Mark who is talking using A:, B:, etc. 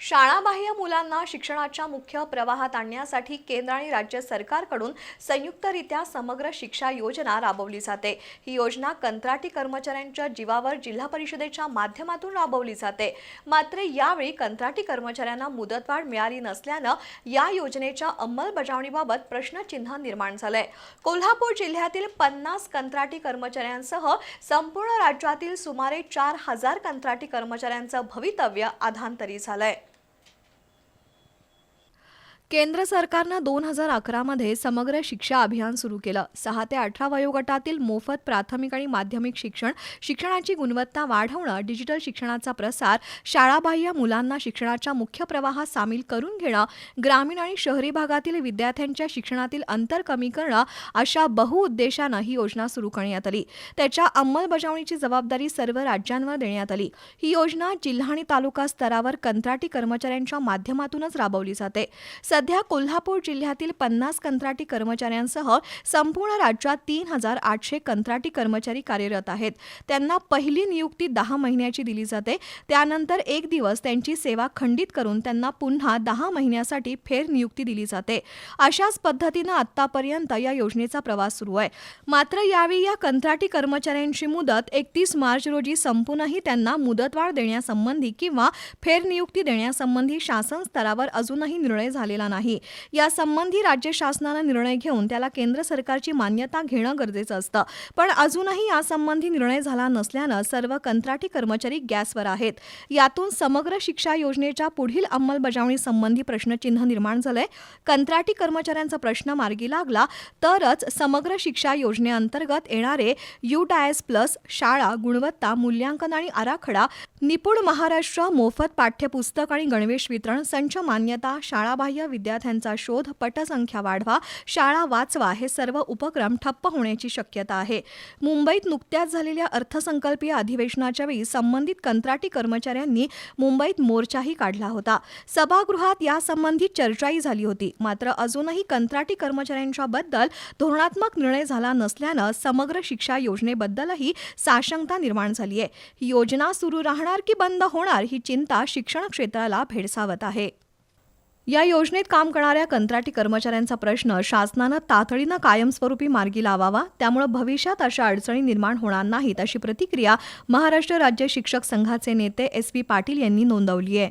A: शाळाबाह्य मुलांना शिक्षणाच्या मुख्य प्रवाहात आणण्यासाठी केंद्र आणि राज्य सरकारकडून संयुक्तरित्या समग्र शिक्षा योजना राबवली जाते। ही योजना कंत्राटी कर्मचाऱ्यांच्या जीवावर जिल्हा परिषदेच्या माध्यमातून राबवली जाते। मात्र यावेळी कंत्राटी कर्मचाऱ्यांना मुदतवाढ मिळाली नसल्याने या योजनेच्या अंमलबजावणीबाबत प्रश्नचिन्ह निर्माण झाले। कोल्हापूर जिल्ह्यातील 50 कंत्राटी कर्मचाऱ्यांसह संपूर्ण राज्यातील सुमारे 4000 कंत्राटी कर्मचाऱ्यांचं भवितव्य अधांतरी झालंय। केंद्र सरकारनं 2011 मध्ये समग्र शिक्षा अभियान सुरू केलं। 6 ते 18 वयोगटातील मोफत प्राथमिक आणि माध्यमिक शिक्षणाची गुणवत्ता वाढवणं, डिजिटल शिक्षणाचा प्रसार, शाळाबाह्य मुलांना शिक्षणाच्या मुख्य प्रवाहात सामील करून घेणं, ग्रामीण आणि शहरी भागातील विद्यार्थ्यांच्या शिक्षणातील अंतर कमी करणं अशा बहुउद्देशानं ही योजना सुरू करण्यात आली। त्याच्या अंमलबजावणीची जबाबदारी सर्व राज्यांवर देण्यात आली। ही योजना जिल्हा आणि तालुका स्तरावर कंत्राटी कर्मचाऱ्यांच्या माध्यमातूनच राबवली जाते। सध्या कोल्हापूर जिल्ह्यातील 50 कंत्राटी कर्मचाऱ्यांसह संपूर्ण राज्यात 3800 कंत्राटी कर्मचारी कार्यरत आहेत। त्यांना पहिली नियुक्ती 10 महिन्याची दिली जाते। त्यानंतर 1 दिवस त्यांची सेवा खंडित करून त्यांना पुन्हा 10 महिन्यासाठी फेर नियुक्ती दिली जाते। अशाच पद्धतीनं आतापर्यंत या योजनेचा प्रवास सुरू आहे। मात्र यावेळी या कंत्राटी कर्मचाऱ्यांची मुदत 31 मार्च रोजी संपूनही त्यांना मुदतवाढ देण्यासंबंधी किंवा फेर नियुक्ती देण्यासंबंधी शासन स्तरावर अजूनही निर्णय झालेला नाही। यासंबंधी राज्य शासनाने निर्णय घेऊन त्याला केंद्र सरकारची मान्यता घेणं गरजेचं असतं। पण अजूनही यासंबंधी निर्णय झाला नसल्यानं सर्व कंत्राटी कर्मचारी गॅसवर आहेत। यातून समग्र शिक्षा योजनेच्या पुढील अंमलबजावणीसंबंधी प्रश्नचिन्ह निर्माण झालंय। कंत्राटी कर्मचाऱ्यांचा प्रश्न मार्गी लागला तरच समग्र शिक्षा योजनेअंतर्गत येणारे UDAS प्लस, शाळा, गुणवत्ता, मूल्यांकन आणि आराखडा, निपुण महाराष्ट्र, मोफत पाठ्यपुस्तक आणि गणवेश वितरण, संच मान्यता, शाळाबाह्य विद्यार्थ्यांचा शोध, पटसंख्या वाढवा, शाळा वाचवा हे सर्व उपक्रम ठप्प होण्याची शक्यता आहे। मुंबईत नुकत्याच झालेल्या अर्थसंकल्पीय अधिवेशनाच्या वेळी संबंधित कंत्राटी कर्मचाऱ्यांनी मुंबईत मोर्चाही काढला होता। सभागृहात यासंबंधी चर्चाही झाली होती। मात्र अजूनही कंत्राटी कर्मचाऱ्यांच्या बद्दल धोरणात्मक निर्णय झाला नसल्यानं समग्र शिक्षा योजनेबद्दलही साशंकता निर्माण झाली आहे। ही योजना सुरू राहणार की बंद होणार ही चिंता शिक्षण क्षेत्राला भेडसावत आहे। या योजनेत काम करणाऱ्या कंत्राटी कर्मचाऱ्यांचा प्रश्न शासनानं तातडीनं कायमस्वरूपी मार्गी लावावा, त्यामुळे भविष्यात अशा अडचणी निर्माण होणार नाहीत अशी प्रतिक्रिया महाराष्ट्र राज्य शिक्षक संघाचे नेते SV पाटील यांनी नोंदवली आहे।